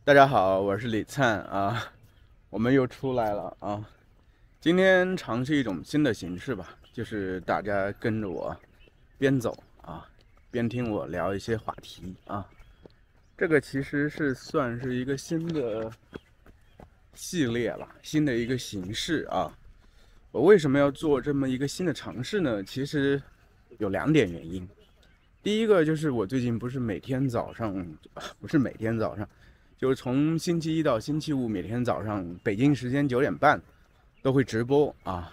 大家好，我是李灿啊，我们又出来了啊。今天尝试一种新的形式吧，就是大家跟着我边走啊，边听我聊一些话题啊。这个其实是算是一个新的系列了，新的一个形式啊。我为什么要做这么一个新的尝试呢？其实有两点原因。第一个就是我最近不是每天早上，不是每天早上，就是从星期一到星期五每天早上北京时间9点半都会直播啊，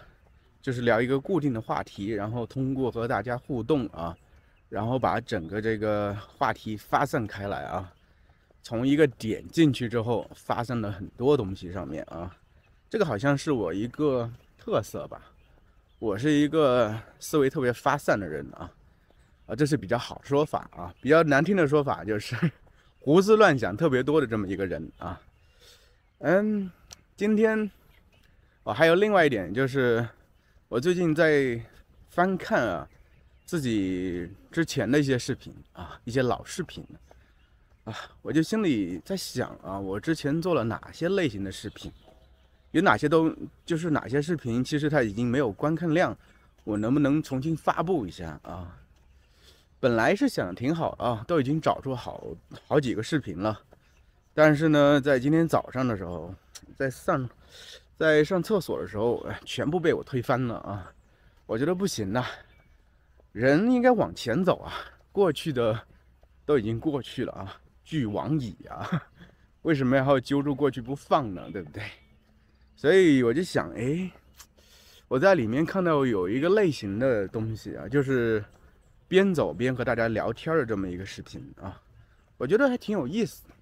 就是聊一个固定的话题，然后通过和大家互动啊，然后把整个这个话题发散开来啊，从一个点进去之后发散了很多东西上面啊，这个好像是我一个特色吧，我是一个思维特别发散的人啊。这是比较好说法啊，比较难听的说法就是胡思乱想特别多的这么一个人啊。今天还有另外一点就是，我最近在翻看自己之前的一些视频啊，一些老视频啊，我就心里在想啊，我之前做了哪些类型的视频，有哪些就是哪些视频其实它已经没有观看量，我能不能重新发布一下啊？本来是想挺好啊，都已经找出好几个视频了，但是呢，在今天早上的时候，在上厕所的时候，全部被我推翻了啊！我觉得不行呐，人应该往前走啊，过去的都已经过去了啊，俱往矣啊，为什么要揪住过去不放呢？对不对？所以我就想，哎，我在里面看到有一个类型的东西啊，就是边走边和大家聊天的这么一个视频啊，我觉得还挺有意思的，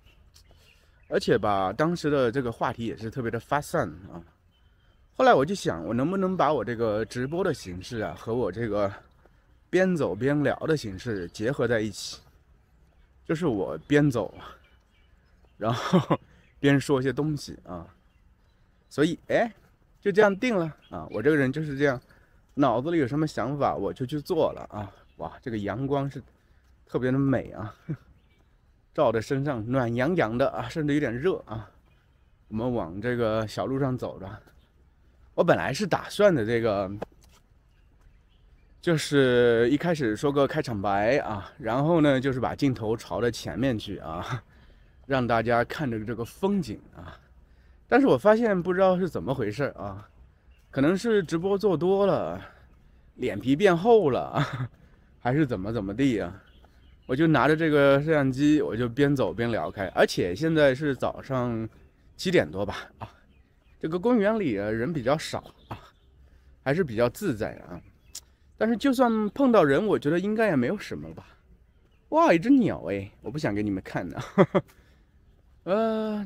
而且吧，当时的这个话题也是特别的发散啊。后来我就想，我能不能把我这个直播的形式啊，和我这个边走边聊的形式结合在一起，就是我边走，然后边说一些东西啊。所以，哎，就这样定了啊。我这个人就是这样，脑子里有什么想法我就去做了啊。哇，这个阳光是特别的美啊，照在身上暖洋洋的啊，甚至有点热啊。我们往这个小路上走着，我本来是打算的这个，就是一开始说个开场白啊，然后呢就是把镜头朝着前面去啊，让大家看着这个风景啊。但是我发现不知道是怎么回事啊，可能是直播做多了，脸皮变厚了啊，还是怎么地啊？我就拿着这个摄像机，我就边走边聊开，而且现在是早上7点多吧啊，这个公园里人比较少啊，还是比较自在的啊。但是就算碰到人，我觉得应该也没有什么吧。哇，一只鸟哎，我不想给你们看的。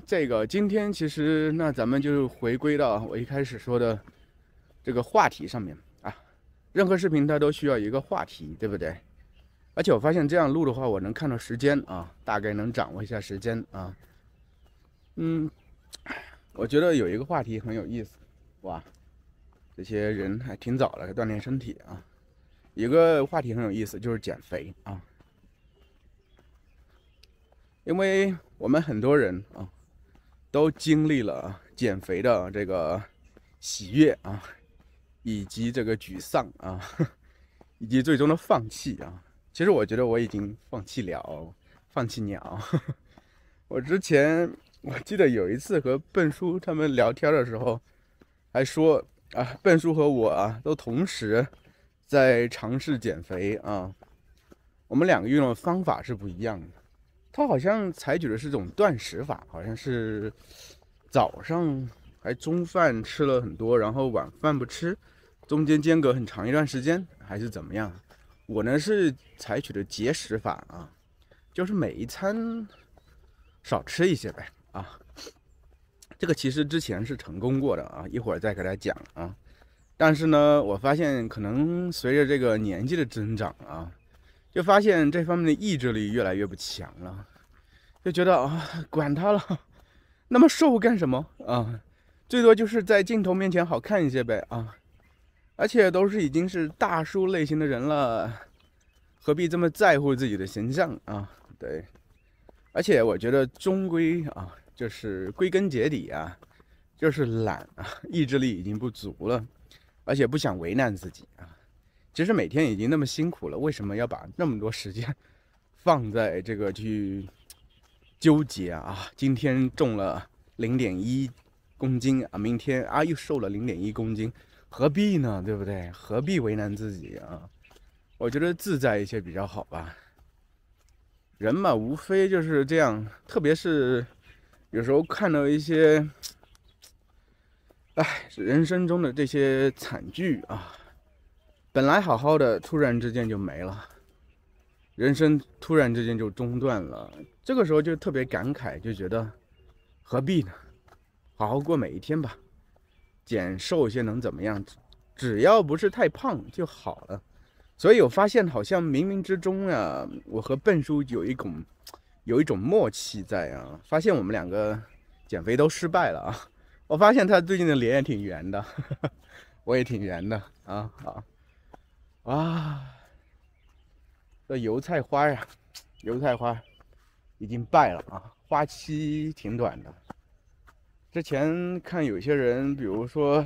这个今天其实那咱们就回归到我一开始说的这个话题上面啊。任何视频它都需要一个话题，对不对？而且我发现这样录的话，我能看到时间啊，大概能掌握一下时间啊。我觉得有一个话题很有意思，哇，这些人还挺早的，锻炼身体啊。有个话题很有意思，就是减肥啊。因为我们很多人啊，都经历了减肥的这个喜悦啊，以及这个沮丧啊，以及最终的放弃啊。其实我觉得我已经放弃了，放弃鸟。我之前我记得有一次和笨叔他们聊天的时候，还说啊，笨叔和我啊都同时在尝试减肥啊，我们两个用的方法是不一样的。他好像采取的是这种断食法，好像是早上还中饭吃了很多，然后晚饭不吃，中间间隔很长一段时间，还是怎么样？我呢是采取的节食法啊，就是每一餐少吃一些呗啊。这个其实之前是成功过的啊，一会儿再给大家讲啊。但是呢，我发现可能随着这个年纪的增长啊，就发现这方面的意志力越来越不强了，就觉得啊，管他了，那么瘦干什么啊？最多就是在镜头面前好看一些呗啊！而且都是已经是大叔类型的人了，何必这么在乎自己的形象啊？对，而且我觉得终归啊，就是归根结底啊，就是懒啊，意志力已经不足了，而且不想为难自己啊。其实每天已经那么辛苦了，为什么要把那么多时间放在这个去纠结啊？今天重了0.1公斤啊，明天啊又瘦了0.1公斤，何必呢？对不对？何必为难自己啊？我觉得自在一些比较好吧。人嘛，无非就是这样，特别是有时候看到一些，人生中的这些惨剧啊，本来好好的，突然之间就没了，人生突然之间就中断了。这个时候就特别感慨，就觉得何必呢？好好过每一天吧，减瘦一些能怎么样？只要不是太胖就好了。所以我发现，好像冥冥之中啊，我和笨叔有一种默契在啊。发现我们两个减肥都失败了啊。我发现他最近的脸也挺圆的，我也挺圆的啊。好啊，这油菜花呀，油菜花已经败了啊，花期挺短的。之前看有些人，比如说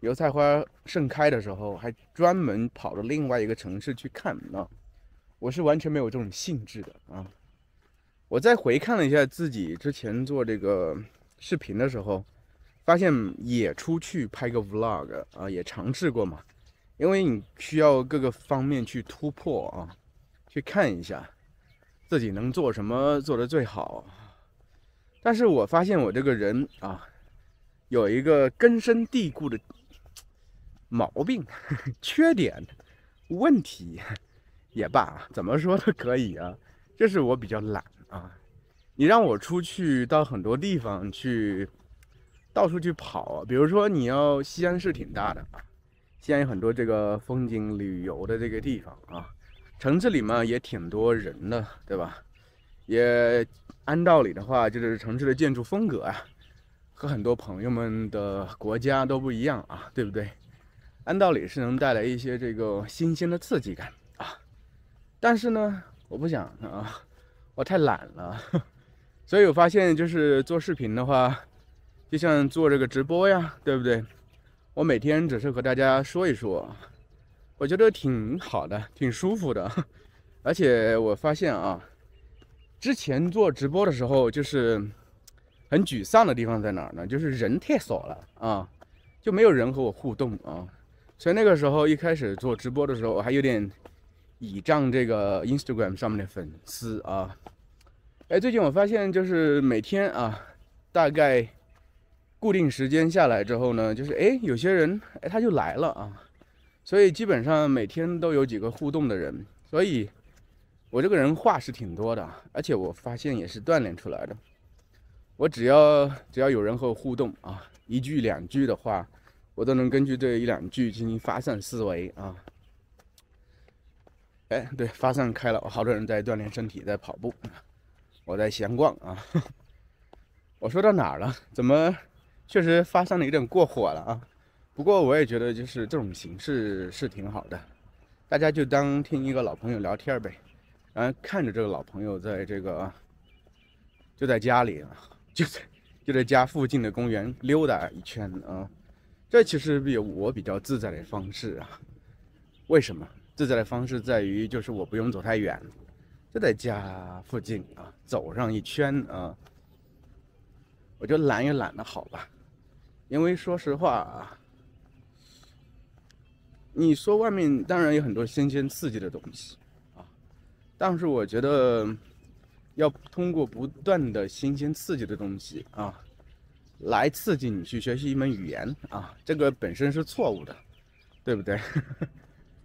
油菜花盛开的时候，还专门跑到另外一个城市去看呢。我是完全没有这种兴致的啊。我再回看了一下自己之前做这个视频的时候，发现也出去拍个 vlog 啊，也尝试过嘛。因为你需要各个方面去突破啊，去看一下自己能做什么做得最好。但是我发现我这个人啊，有一个根深蒂固的毛病、缺点、问题也罢，怎么说都可以啊。就是我比较懒啊。你让我出去到很多地方去，到处去跑，比如说西安市挺大的啊，西安有很多这个风景旅游的这个地方啊，城市里嘛也挺多人的，对吧？也按道理的话，就是城市的建筑风格啊，和很多朋友们的国家都不一样啊，对不对？按道理是能带来一些这个新鲜的刺激感啊，但是呢，我不想啊，我太懒了，所以我发现就是做视频的话，就像做这个直播呀，对不对？我每天只是和大家说一说，我觉得挺好的，挺舒服的，而且我发现啊，之前做直播的时候就是很沮丧的地方在哪儿呢？就是人太少了啊，就没有人和我互动啊。所以那个时候一开始做直播的时候，我还有点倚仗这个 Instagram 上面的粉丝啊。最近我发现就是每天啊，大概固定时间下来之后呢，就是有些人他就来了啊，所以基本上每天都有几个互动的人，所以我这个人话是挺多的，而且我发现也是锻炼出来的。我只要有人和我互动啊，一句两句的话，我都能根据这一两句进行发散思维啊。对，发散开了，好多人在锻炼身体，在跑步，我在闲逛啊。我说到哪儿了？怎么确实发散的有点过火了啊？不过我也觉得就是这种形式是挺好的，大家就当听一个老朋友聊天呗，然后看着这个老朋友在这个就在家里啊，就在家附近的公园溜达一圈啊。这其实我比较自在的方式啊。为什么？自在的方式在于就是我不用走太远，就在家附近啊走上一圈啊。我觉得懒也懒得好吧，因为说实话啊，你说外面当然有很多新鲜刺激的东西啊，但是我觉得要通过不断的新鲜刺激的东西啊，来刺激你去学习一门语言啊，这个本身是错误的，对不对？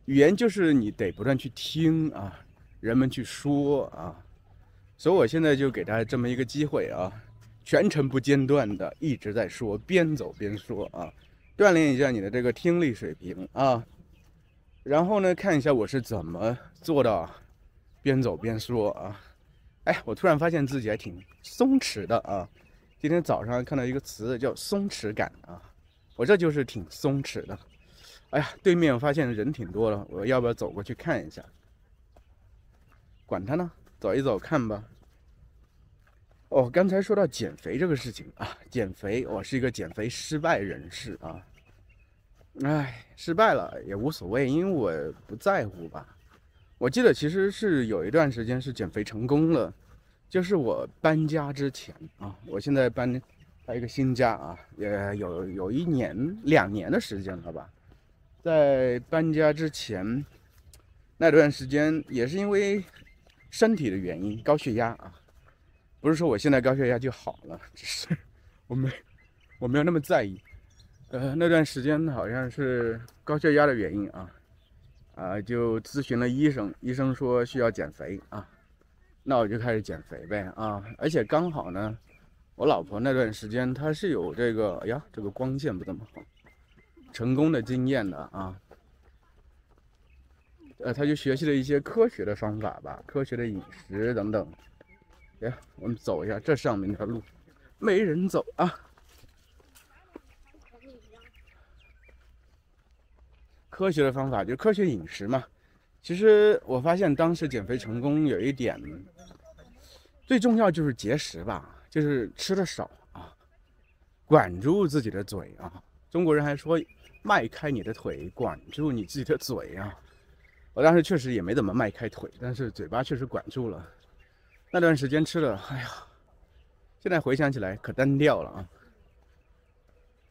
语言就是你得不断去听啊，人们去说啊，所以我现在就给大家这么一个机会啊，全程不间断的一直在说，边走边说啊，锻炼一下你的这个听力水平啊。然后呢，看一下我是怎么做到边走边说啊。我突然发现自己还挺松弛的啊。今天早上看到一个词叫松弛感啊，我这就是挺松弛的。对面我发现人挺多的，我要不要走过去看一下？管他呢，走一走看吧。哦，刚才说到减肥这个事情啊，减肥，我是一个减肥失败人士啊。唉，失败了也无所谓，因为我不在乎吧。我记得其实是有一段时间是减肥成功了，就是我搬家之前啊，我现在搬到一个新家啊，也有1年2年的时间了吧。在搬家之前那段时间，也是因为身体的原因，高血压啊，不是说我现在高血压就好了，只是我没我没有那么在意。那段时间好像是高血压的原因就咨询了医生，医生说需要减肥啊，那我就开始减肥呗啊，而且刚好呢，我老婆那段时间她是有这个，哎呀，这个光线不怎么好，成功的经验的啊，她就学习了一些科学的方法吧，科学的饮食等等。哎，我们走一下这上面的路，没人走啊。科学的方法就是科学饮食嘛。其实我发现当时减肥成功有一点，最重要就是节食吧，就是吃的少啊，管住自己的嘴啊。中国人还说迈开你的腿，管住你自己的嘴啊。我当时确实也没怎么迈开腿，但是嘴巴确实管住了。那段时间吃的，哎呀，现在回想起来可单调了啊。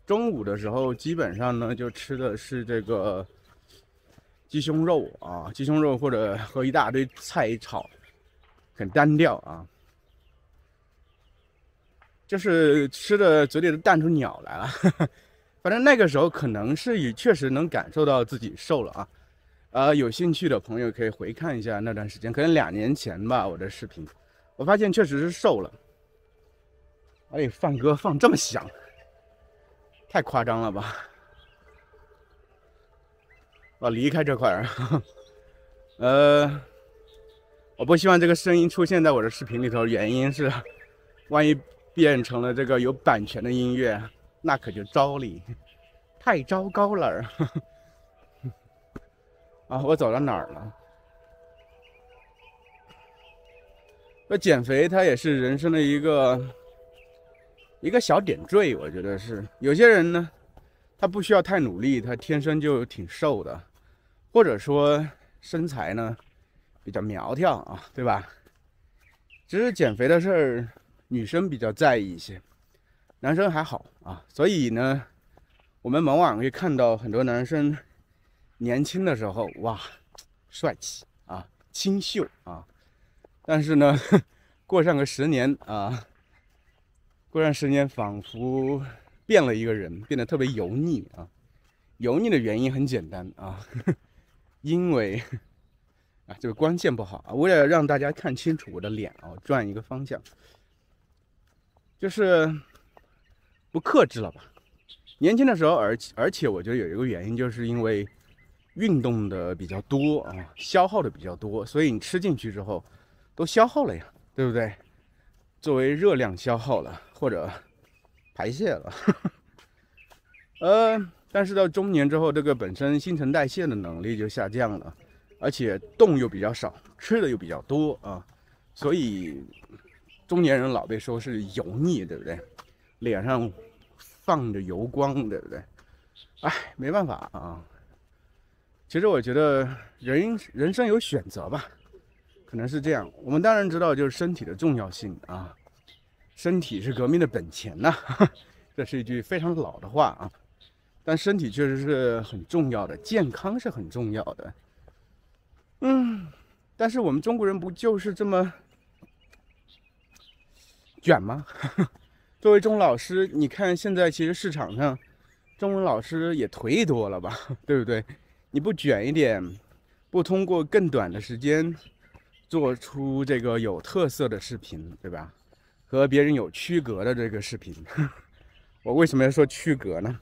中午的时候基本上呢就吃的是这个鸡胸肉啊，鸡胸肉或者和一大堆菜炒，很单调啊，就是吃的嘴里都淡出鸟来了。反正那个时候可能是也确实能感受到自己瘦了啊。有兴趣的朋友可以回看一下那段时间，可能2年前吧，我的视频，我发现确实是瘦了。哎，放歌放这么响，太夸张了吧！我离开这块儿，我不希望这个声音出现在我的视频里头，原因是，万一变成了这个有版权的音乐，那可就糟了，太糟糕了。啊，我走到哪儿了？那减肥它也是人生的一个小点缀，我觉得是。有些人呢，他不需要太努力，他天生就挺瘦的，或者说身材呢比较苗条啊，对吧？只是减肥的事儿，女生比较在意一些，男生还好啊。所以呢，我们往往会看到很多男生年轻的时候，哇，帅气啊，清秀啊。但是呢，过上个10年啊，过上10年，仿佛变了一个人，变得特别油腻啊。油腻的原因很简单啊，因为这个光线不好啊。为了让大家看清楚我的脸啊，我转一个方向，就是不克制了吧。年轻的时候，而且我觉得有一个原因，就是因为运动的比较多啊，消耗的比较多，所以你吃进去之后都消耗了呀，对不对？作为热量消耗了，或者排泄了。但是到中年之后，这个本身新陈代谢的能力就下降了，而且动又比较少，吃的又比较多啊，所以中年人老被说是油腻，对不对？脸上放着油光，对不对？哎，没办法啊。其实我觉得人生有选择吧，可能是这样。我们当然知道就是身体的重要性啊，身体是革命的本钱呐，这是一句非常老的话啊。但身体确实是很重要的，健康是很重要的。但是我们中国人不就是这么卷吗？作为中老师，你看现在其实市场上中文老师也忒多了吧，对不对？你不卷一点，不通过更短的时间做出这个有特色的视频，对吧？和别人有区隔的这个视频，我为什么要说区隔呢？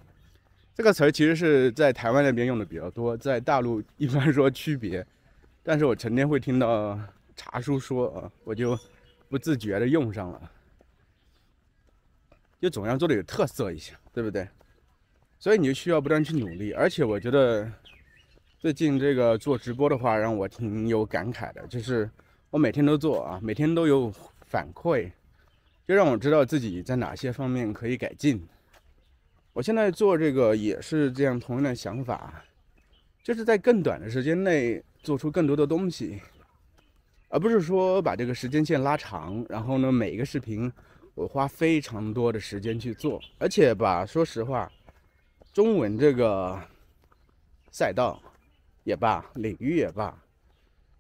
这个词儿其实是在台湾那边用的比较多，在大陆一般说区别，但是我成天会听到茶叔说啊，我就不自觉的用上了，就总要做的有特色一些，对不对？所以你就需要不断去努力，而且我觉得最近这个做直播的话，让我挺有感慨的，就是我每天都做啊，每天都有反馈，就让我知道自己在哪些方面可以改进。我现在做这个也是这样同样的想法，就是在更短的时间内做出更多的东西，而不是说把这个时间线拉长，然后呢每一个视频我花非常多的时间去做，而且说实话，中文这个赛道也罢，领域也罢，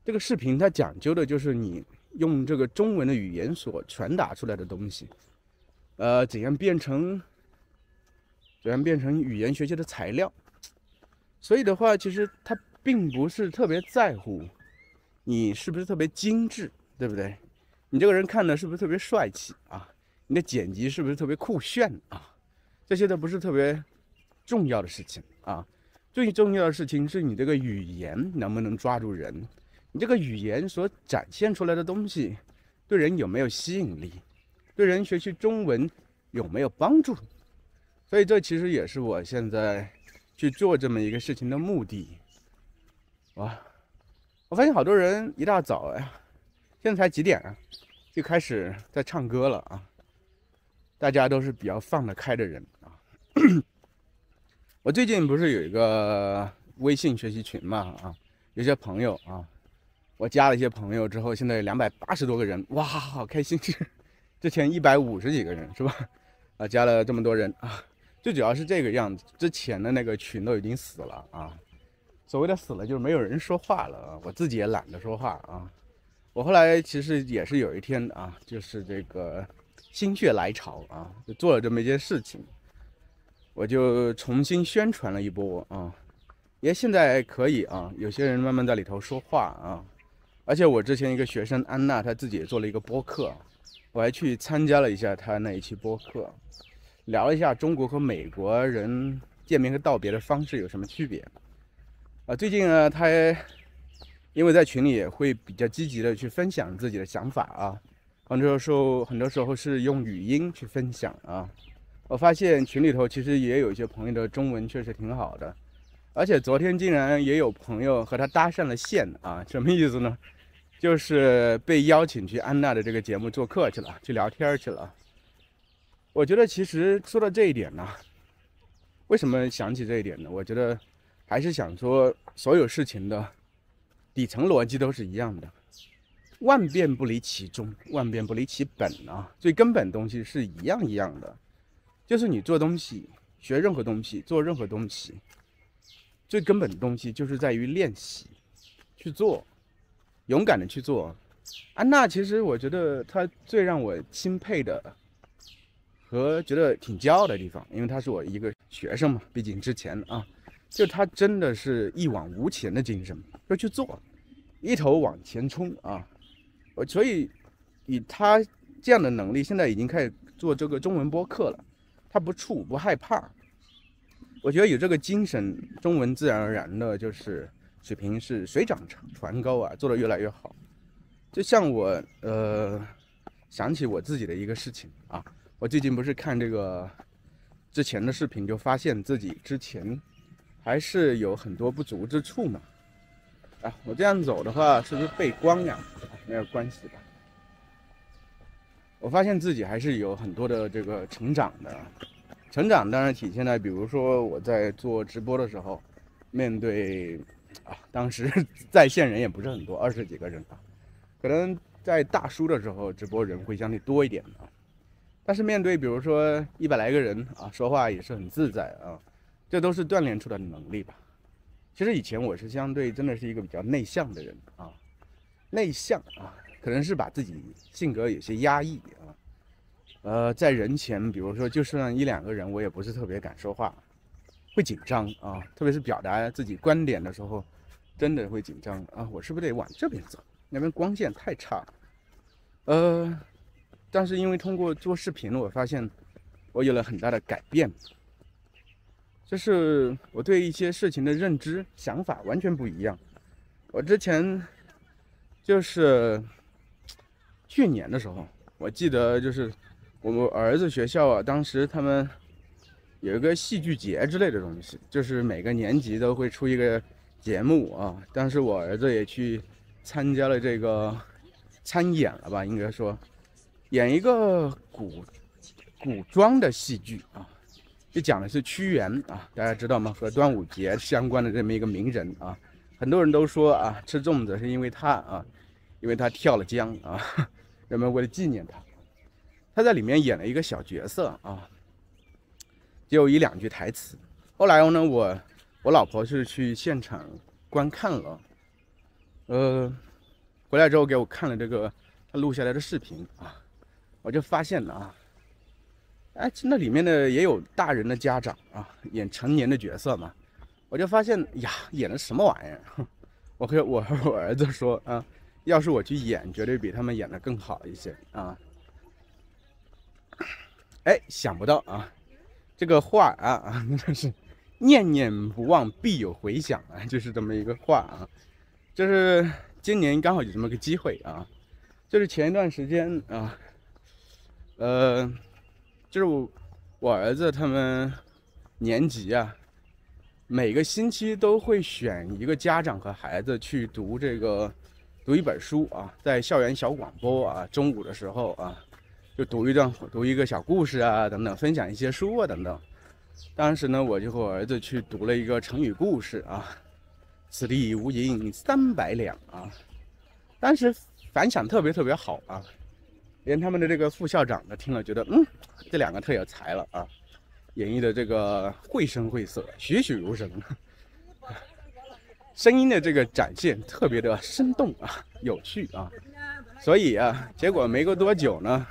这个视频它讲究的就是你用这个中文的语言所传达出来的东西，怎样变成语言学习的材料。所以的话，其实它并不是特别在乎你是不是特别精致，对不对？你这个人看的是不是特别帅气啊？你的剪辑是不是特别酷炫啊？这些都不是特别重要的事情啊。最重要的事情是你这个语言能不能抓住人，你这个语言所展现出来的东西对人有没有吸引力，对人学习中文有没有帮助。所以这其实也是我现在去做这么一个事情的目的。哇，我发现好多人一大早呀，现在才几点啊，就开始在唱歌了啊。大家都是比较放得开的人啊。我最近不是有一个微信学习群嘛啊，有些朋友啊，我加了一些朋友之后，现在有280多个人，哇，好开心！之前150几个人是吧？啊，加了这么多人啊，最主要是这个样子。之前的那个群都已经死了啊，所谓的死了就是没有人说话了啊，我自己也懒得说话啊。我后来其实也是有一天啊，就是这个心血来潮啊，就做了这么一件事情，我就重新宣传了一波啊，也现在可以啊，有些人慢慢在里头说话啊，而且我之前一个学生安娜，她自己也做了一个播客，我还去参加了一下她那一期播客，聊了一下中国和美国人见面和道别的方式有什么区别啊。最近呢，她因为在群里也会比较积极的去分享自己的想法啊，很多时候是用语音去分享啊。我发现群里头其实也有一些朋友的中文确实挺好的，而且昨天竟然也有朋友和他搭上了线啊，什么意思呢？就是被邀请去安娜的这个节目做客去了，去聊天去了。我觉得其实说到这一点呢，为什么想起这一点呢？我觉得还是想说，所有事情的底层逻辑都是一样的，万变不离其宗，万变不离其本啊。最根本东西是一样的，就是你做东西、学任何东西、做任何东西，最根本的东西就是在于练习，去做，勇敢的去做。安娜其实我觉得她最让我钦佩的和觉得挺骄傲的地方，因为她是我一个学生嘛，毕竟之前啊，就她真的是一往无前的精神，要去做，一头往前冲啊！所以以她这样的能力，现在已经开始做这个中文播客了，她不怵不害怕。我觉得有这个精神，中文自然而然的就是水平是水涨船高啊，做得越来越好。就像我想起我自己的一个事情啊，我最近不是看这个之前的视频，就发现自己之前还是有很多不足之处嘛。啊，我这样走的话是不是背光呀？没有关系吧。我发现自己还是有很多的这个成长的。成长当然体现在，比如说我在做直播的时候，面对当时在线人也不是很多，20几个人啊，可能在大叔的时候直播人会相对多一点啊，但是面对比如说100来个人啊，说话也是很自在啊，这都是锻炼出来的能力吧。其实以前我是相对真的是一个比较内向的人啊，内向啊，可能是把自己性格有些压抑啊。在人前，比如说就算1、2个人，我也不是特别敢说话，会紧张啊，特别是表达自己观点的时候，真的会紧张啊。我是不是得往这边走？那边光线太差。但是因为通过做视频，我发现我有了很大的改变，就是我对一些事情的认知、想法完全不一样。我之前就是去年的时候，我记得就是我们儿子学校啊，当时他们有一个戏剧节之类的东西，就是每个年级都会出一个节目啊。当时我儿子也去参加了这个参演了吧，应该说。演一个古装的戏剧啊，就讲的是屈原啊，大家知道吗？和端午节相关的这么一个名人啊，很多人都说啊，吃粽子是因为他啊，因为他跳了江啊，人们为了纪念他，他在里面演了一个小角色啊，只有1-2句台词。后来呢，我老婆是去现场观看了，回来之后给我看了这个他录下来的视频啊，我就发现了啊，哎，那里面的也有大人的家长啊，演成年的角色嘛，我就发现呀，演的什么玩意儿？我和我儿子说啊，要是我去演，绝对比他们演的更好一些啊。哎，想不到啊，这个话啊，真的是念念不忘必有回响啊，就是这么一个话啊。就是今年刚好有这么个机会啊，就是前一段时间啊，就是我儿子他们年级啊，每个星期都会选一个家长和孩子去读一本书啊，在校园小广播啊，中午的时候啊，就读一个小故事啊，等等，分享一些书啊，等等。当时呢，我就和我儿子去读了一个成语故事啊，"此地无银300两"啊，当时反响特别好啊，连他们的这个副校长呢听了觉得，这2个特有才了啊，演绎的这个绘声绘色，栩栩如生，声音的这个展现特别的生动啊，有趣啊，所以啊，结果没过多久呢。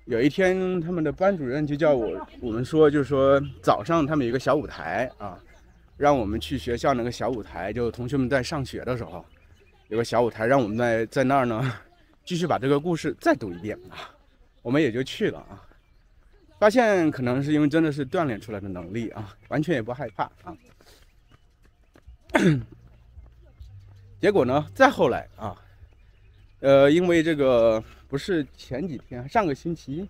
有一天，他们的班主任就叫我们说，就是说早上他们有一个小舞台啊，让我们去学校那个小舞台，就同学们在上学的时候，有个小舞台，让我们在那儿呢，继续把这个故事再读一遍啊。我们也就去了啊，发现可能是因为真的是锻炼出来的能力啊，完全也不害怕啊。结果呢，再后来啊，因为这个不是前几天，上个星期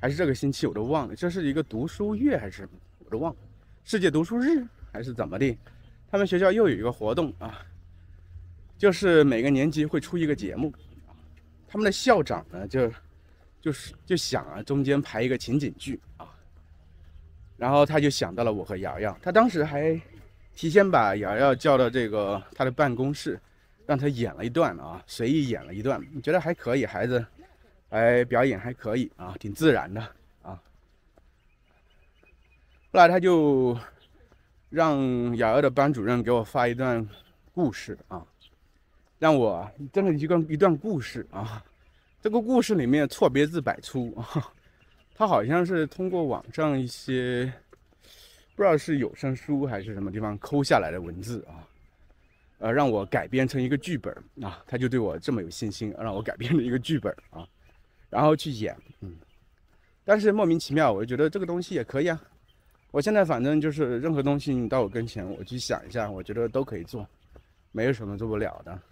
还是这个星期我都忘了，这是一个读书月还是什么，我都忘了，世界读书日还是怎么的？他们学校又有一个活动啊，就是每个年级会出一个节目，他们的校长呢就想啊，中间排一个情景剧啊，然后他就想到了我和瑶瑶，他当时还提前把瑶瑶叫到他的办公室。让他演了一段啊，随意演了一段，觉得还可以，孩子，表演还可以啊，挺自然的啊。后来他就让瑶瑶的班主任给我发一段故事啊，让我真的一段故事啊。这个故事里面错别字百出啊，他好像是通过网上一些不知道是有声书还是什么地方抠下来的文字啊。让我改编成一个剧本啊，他就对我这么有信心，让我改编了一个剧本啊，然后去演，但是莫名其妙，我就觉得这个东西也可以啊。我现在反正就是任何东西你到我跟前，我去想一下，我觉得都可以做，没有什么做不了的，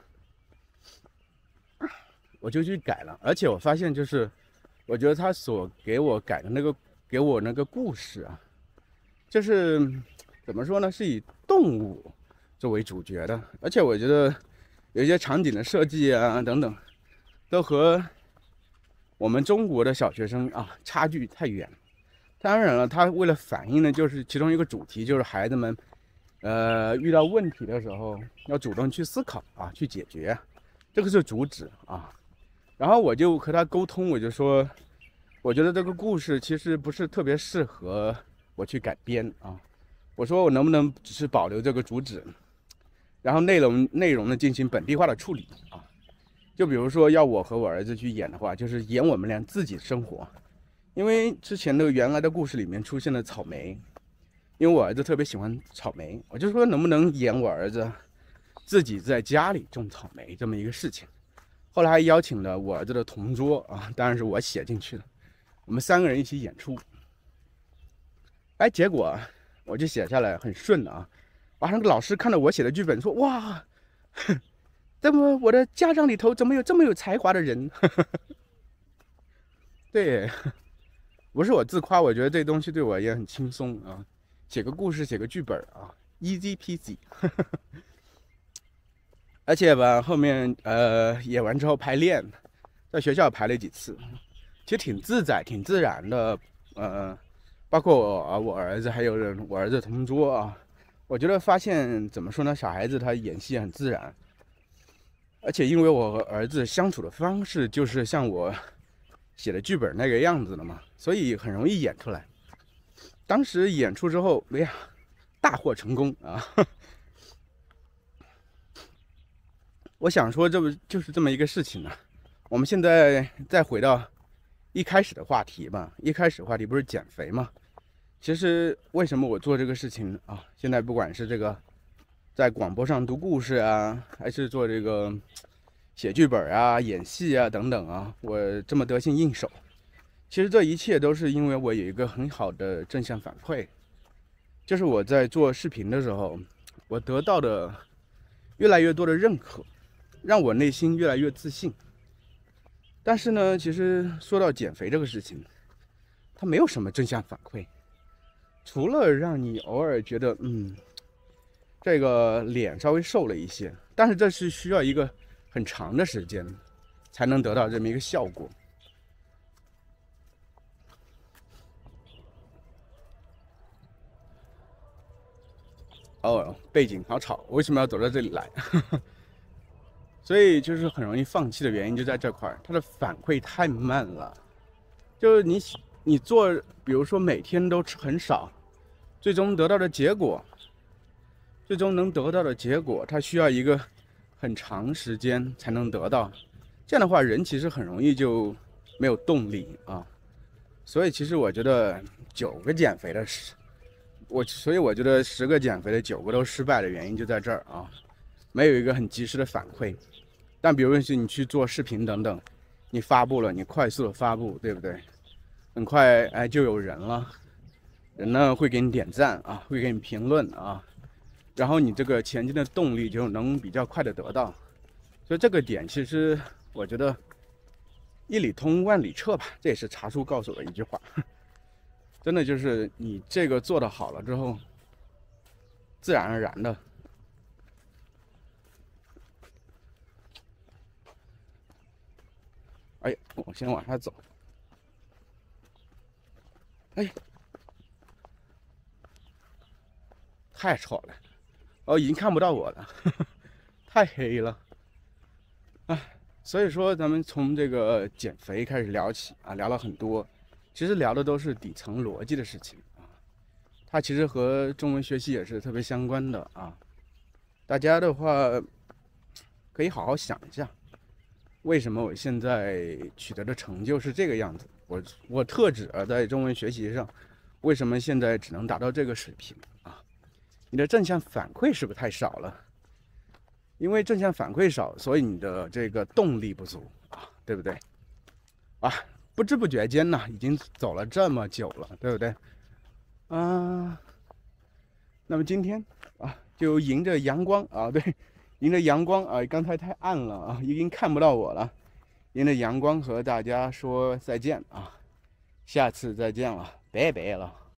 我就去改了。而且我发现就是，我觉得他所给我改的给我那个故事啊，就是怎么说呢，是以动物作为主角的，而且我觉得有一些场景的设计啊等等，都和我们中国的小学生啊差距太远。当然了，他为了反映的就是其中一个主题，就是孩子们遇到问题的时候要主动去思考啊，去解决，这个是主旨啊。然后我就和他沟通，我就说，我觉得这个故事其实不是特别适合我去改编啊。我说我能不能只是保留这个主旨？然后内容呢进行本地化的处理啊，就比如说要我和我儿子去演的话，就是演我们俩自己生活，因为之前原来的故事里面出现了草莓，因为我儿子特别喜欢草莓，我就说能不能演我儿子自己在家里种草莓这么一个事情。后来还邀请了我儿子的同桌啊，当然是我写进去的，我们3个人一起演出。哎，结果我就写下来很顺啊。那个老师看到我写的剧本说：“哇，怎么我的家长里头怎么有这么有才华的人？”对，不是我自夸，我觉得这东西对我也很轻松啊，写个故事，写个剧本啊 ，easy peasy。而且吧，后面演完之后排练，在学校排了几次，其实挺自在、挺自然的。包括我儿子还有我儿子同桌啊，我觉得发现怎么说呢，小孩子他演戏很自然，而且因为我和儿子相处的方式就是像我写的剧本那个样子的嘛，所以很容易演出来。当时演出之后，哎呀，大获成功啊！我想说，这不就是这么一个事情呢？我们现在再回到一开始的话题吧。一开始话题不是减肥吗？其实为什么我做这个事情啊？现在不管是这个在广播上读故事啊，还是做这个写剧本啊、演戏啊等等啊，我这么得心应手。其实这一切都是因为我有一个很好的正向反馈，就是我在做视频的时候，我得到的越来越多的认可，让我内心越来越自信。但是呢，其实说到减肥这个事情，它没有什么正向反馈，除了让你偶尔觉得这个脸稍微瘦了一些，但是这是需要一个很长的时间才能得到这么一个效果。哦，背景好吵，我为什么要走到这里来？所以就是很容易放弃的原因就在这块儿，它的反馈太慢了。就是你做，比如说每天都吃很少，最终能得到的结果，它需要一个很长时间才能得到。这样的话，人其实很容易就没有动力啊。所以其实我觉得9个减肥的所以我觉得10个减肥的9个都失败的原因就在这儿啊，没有一个很及时的反馈。但比如说你去做视频等等，你发布了，你快速的发布，对不对？很快就有人了，人呢会给你点赞啊，会给你评论啊，然后你这个前进的动力就能比较快的得到。所以这个点其实我觉得一里通万里彻吧，这也是茶叔告诉我的一句话。真的就是你这个做得好了之后，自然而然的。哎，我先往下走。哎，太丑了，哦，已经看不到我了，太黑了。哎，所以说咱们从这个减肥开始聊起啊，聊了很多，其实聊的都是底层逻辑的事情啊。它其实和中文学习也是特别相关的啊。大家的话可以好好想一下，为什么我现在取得的成就是这个样子？我特指在中文学习上，为什么现在只能达到这个水平啊？你的正向反馈是不是太少了？因为正向反馈少，所以你的这个动力不足啊，对不对？啊，不知不觉间呢，已经走了这么久了，对不对？啊，那么今天啊，就迎着阳光啊，对，迎着阳光啊，刚才太暗了啊，已经看不到我了。迎着阳光和大家说再见啊，下次再见了，拜拜了。